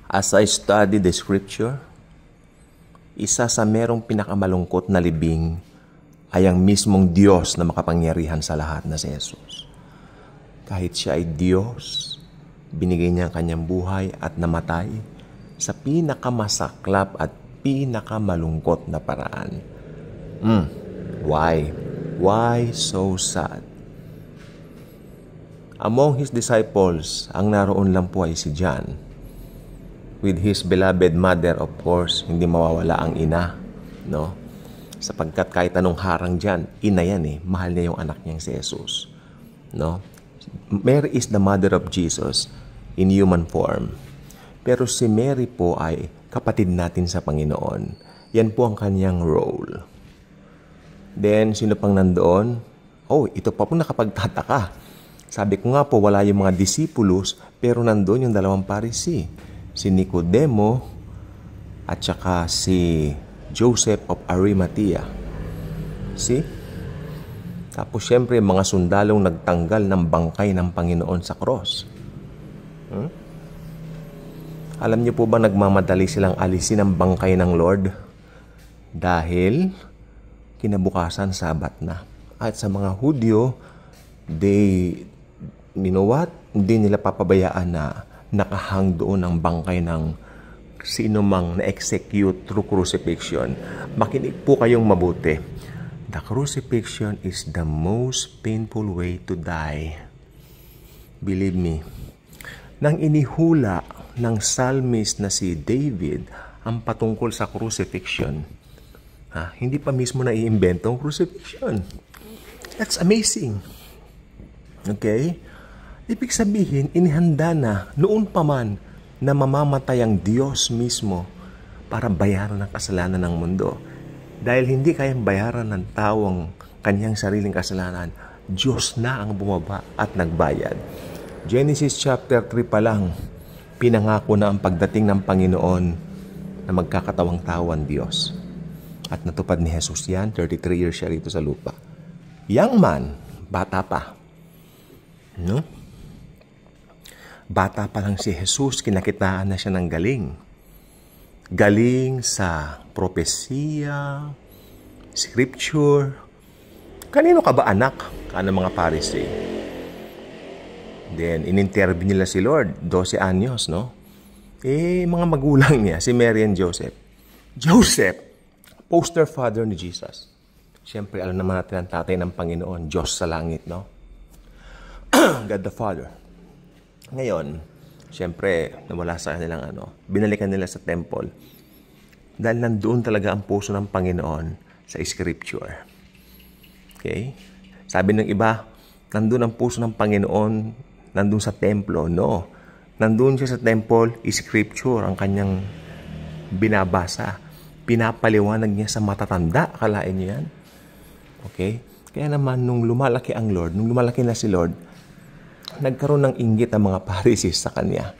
As I study the scripture, isa sa merong pinakamalungkot na libing ay ang mismong Diyos na makapangyarihan sa lahat na si Jesus. Kahit siya ay Diyos, binigay niya ang kanyang buhay at namatay sa pinakamasaklap at pinakamalungkot na paraan. Why? Why so sad? Among his disciples, ang naroon lang po ay si John. With his beloved mother, of course, hindi mawawala ang ina, no? Sapagkat kahit anong harang dyan, ina yan eh. Mahal niya yung anak niyang si Jesus, no? Mary is the mother of Jesus in human form. Pero si Mary po ay kapatid natin sa Panginoon. Yan po ang kanyang role. Then, sino pang nandoon? Oh, ito pa po nakapagtataka. Sabi ko nga po, wala yung mga disipulos, pero nandoon yung dalawang Pharisee. Si Nicodemo at saka si Joseph of Arimathea. See? Tapos syempre, mga sundalong nagtanggal ng bangkay ng Panginoon sa cross. Alam niyo po ba nagmamadali silang alisin ang bangkay ng Lord? Dahil kinabukasan Sabat na. At sa mga Hudyo, you know what? Hindi nila papabayaan na nakahang doon ang bangkay ng sino mang na-execute through crucifixion. Makinig po kayong mabuti. The crucifixion is the most painful way to die. Believe me. Nang inihula ng psalmist na si David ang patungkol sa crucifixion, hindi pa mismo naiimbento ang crucifixion. That's amazing. Okay? Ibig sabihin, inihanda na noon pa man na mamamatay ang Diyos mismo para bayaran ang kasalanan ng mundo. Dahil hindi kayang bayaran ng tao ang kanyang sariling kasalanan, Diyos na ang bumaba at nagbayad. Genesis chapter 3 pa lang, pinangako na ang pagdating ng Panginoon na magkakatawang tao ang Diyos. At natupad ni Jesus yan, 33 years siya rito sa lupa. Young man, bata pa. No? Bata pa lang si Jesus, kinakitaan na siya ng galing. Galing sa propesiya, scripture. Kanino ka ba anak? Ka ng mga Pharisee. Then, in-interview nila si Lord, 12 anyos, no? Mga magulang niya, si Mary and Joseph. Joseph, poster father ni Jesus. Siyempre, alam naman natin ang tatay ng Panginoon, Diyos sa langit, no? God the Father. Ngayon, siyempre, nawala sa kanilang binalikan nila sa temple. Dahil nandoon talaga ang puso ng Panginoon sa Scripture. Okay? Sabi ng iba, nandoon ang puso ng Panginoon, nandoon sa templo. No. Nandoon siya sa temple, Scripture, ang kanyang binabasa. Pinapaliwanag niya sa matatanda. Akalain niyo yan? Okay? Kaya naman, nung lumalaki ang Lord, nung lumalaki na si Lord, nagkaroon ng inggit ang mga Pharisees sa kanya.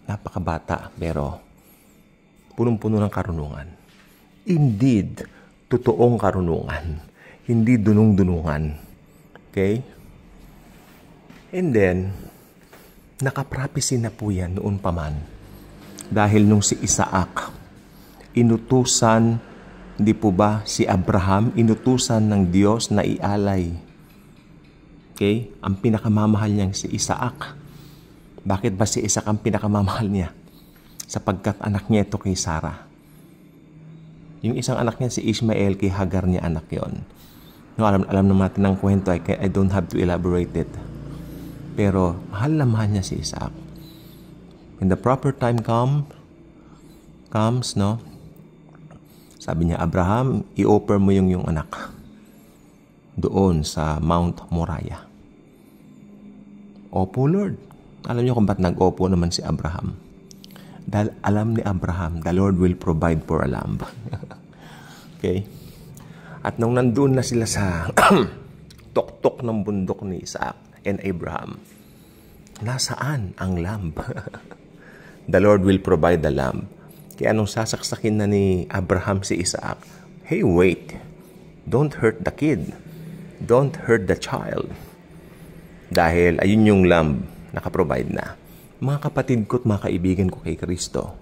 Napakabata, pero punong-puno ng karunungan. Indeed, totoong karunungan. Hindi dunong-dunungan. Okay? And then, nakaprapisi na po yan noon pa man. Dahil nung si Isaac, inutusan, di po ba, si Abraham, inutusan ng Diyos na ialay. Okay? Ang pinakamamahal niyang si Isaac. Bakit ba si Isaac ang pinakamamahal niya? Sapagkat anak niya ito kay Sarah. Yung isang anak niya si Ishmael, kay Hagar niya anak yon. No, alam naman natin ang kwento. I don't have to elaborate it. Pero mahal na mahal niya si Isaac. When the proper time comes, no? Sabi niya, Abraham, i-offer mo yung anak doon sa Mount Moriah. Opo, Lord. Alam niyo kung ba't nag-opo naman si Abraham? Dahil alam ni Abraham, the Lord will provide for a lamb. Okay? At nung nandun na sila sa tuktok ng bundok ni Isaac and Abraham, nasaan ang lamb? The Lord will provide the lamb. Kaya nung sasaksakin na ni Abraham si Isaac, hey, wait. Don't hurt the kid. Don't hurt the child. Dahil ayun yung lamb, nakaprovide na. Mga kapatid ko at mga kaibigan ko kay Kristo,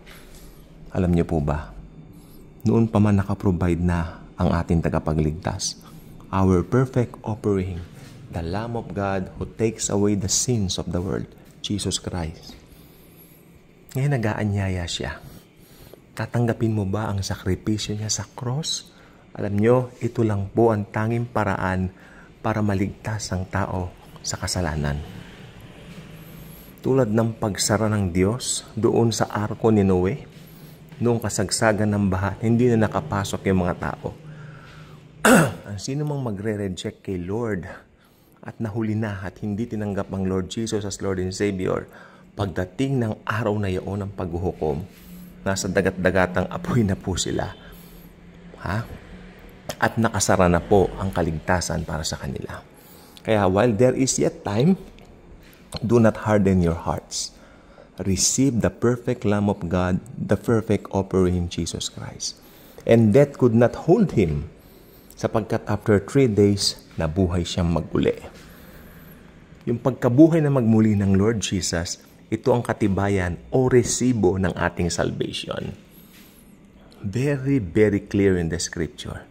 alam niyo po ba, noon pa man nakaprovide na ang ating tagapagligtas, our perfect offering, the Lamb of God who takes away the sins of the world, Jesus Christ. Ngayon nag-aanyaya siya. Tatanggapin mo ba ang sakripisyo niya sa cross? Alam niyo, ito lang po ang tanging paraan para maligtas ang tao sa kasalanan. Tulad ng pagsara ng Diyos doon sa arko ni Noe, noong kasagsagan ng baha, hindi na nakapasok yung mga tao. Ang sino mang magre-reject kay Lord at nahuli na at hindi tinanggap ang Lord Jesus as Lord and Savior, pagdating ng araw na iyon ng paghuhukom, nasa dagat-dagatang apoy na po sila. At nakasara na po ang kaligtasan para sa kanila. Kaya while there is yet time, do not harden your hearts. Receive the perfect Lamb of God, the perfect offering, Jesus Christ. And death could not hold him, sapagkat after 3 days, nabuhay siyang maguli. Yung pagkabuhay na magmuli ng Lord Jesus, ito ang katibayan o resibo ng ating salvation. Very, very clear in the scripture.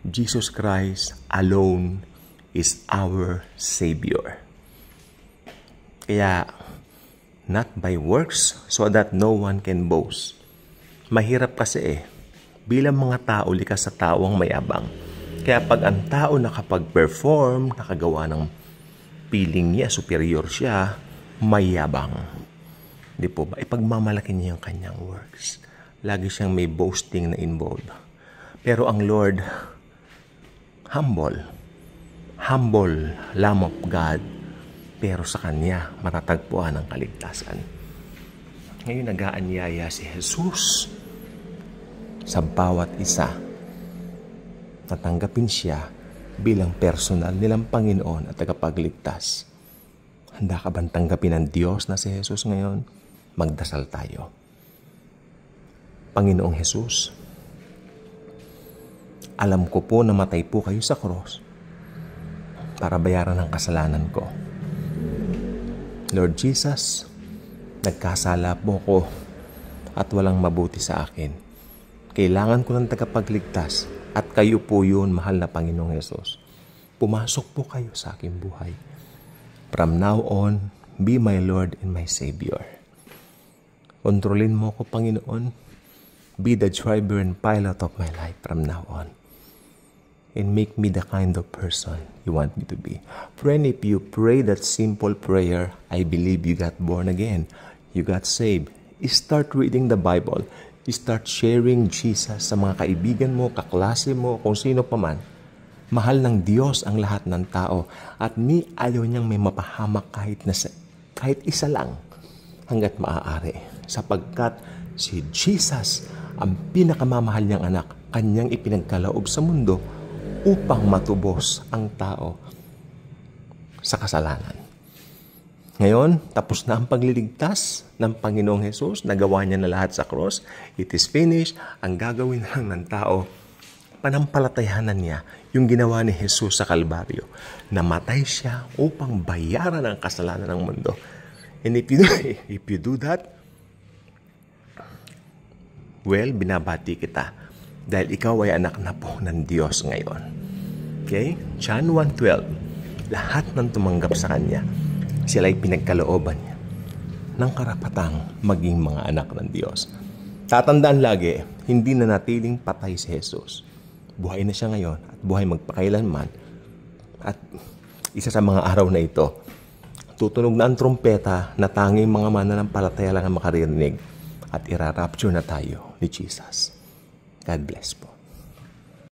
Jesus Christ alone is our Savior. Kaya, not by works, so that no one can boast. Mahirap kasi bilang mga tao, likas sa tao ang mayabang. Kaya pag ang tao nakapag-perform, nakagawa ng feeling niya, superior siya, mayabang. Di po ba? Ipagmamalaki niya yung kanyang works. Lagi siyang may boasting na involved. Pero ang Lord, humble. Humble Lamb of God. Pero sa Kanya, matatagpuan ang kaligtasan. Ngayon, nag-aanyaya si Jesus sa bawat isa. Natanggapin siya bilang personal nilang Panginoon at tagapagligtas. Handa ka bang tanggapin ng Diyos na si Jesus ngayon? Magdasal tayo. Panginoong Jesus, alam ko po na matay po kayo sa cross para bayaran ang kasalanan ko. Lord Jesus, nagkasala po ko at walang mabuti sa akin. Kailangan ko ng tagapagligtas at kayo po yun, mahal na Panginoong Jesus. Pumasok po kayo sa aking buhay. From now on, be my Lord and my Savior. Kontrolin mo ko, Panginoon. Be the driver and pilot of my life from now on. And make me the kind of person you want me to be. Friend, if you pray that simple prayer, I believe you got born again. You got saved. Start reading the Bible. Start sharing Jesus sa mga kaibigan mo, kaklase mo, kung sino pa man. Mahal ng Diyos ang lahat ng tao at ni ayaw niyang may mapahamak kahit isa lang hanggat maaari. Sapagkat si Jesus, ang pinakamamahal niyang anak, kanyang ipinagkaloob sa mundo upang matubos ang tao sa kasalanan. Ngayon, tapos na ang pagliligtas ng Panginoong Jesus. Nagawa niya na lahat sa cross. It is finished. Ang gagawin lang ng tao, panampalatayanan niya yung ginawa ni Jesus sa Kalbaryo. Namatay siya upang bayaran ang kasalanan ng mundo. And if you do that, well, binabati kita. Dahil ikaw ay anak na po ng Diyos ngayon. Okay? John 1:12. Lahat ng tumanggap sa Kanya, sila ay pinagkalooban niya ng karapatang maging mga anak ng Diyos. Tatandaan lagi, hindi na natiling patay si Jesus. Buhay na siya ngayon at buhay magpakailanman. At isa sa mga araw na ito, tutunog na ang trumpeta na tanging mga mananampalataya lang ang makaririnig at irarapture na tayo ni Jesus. God bless po.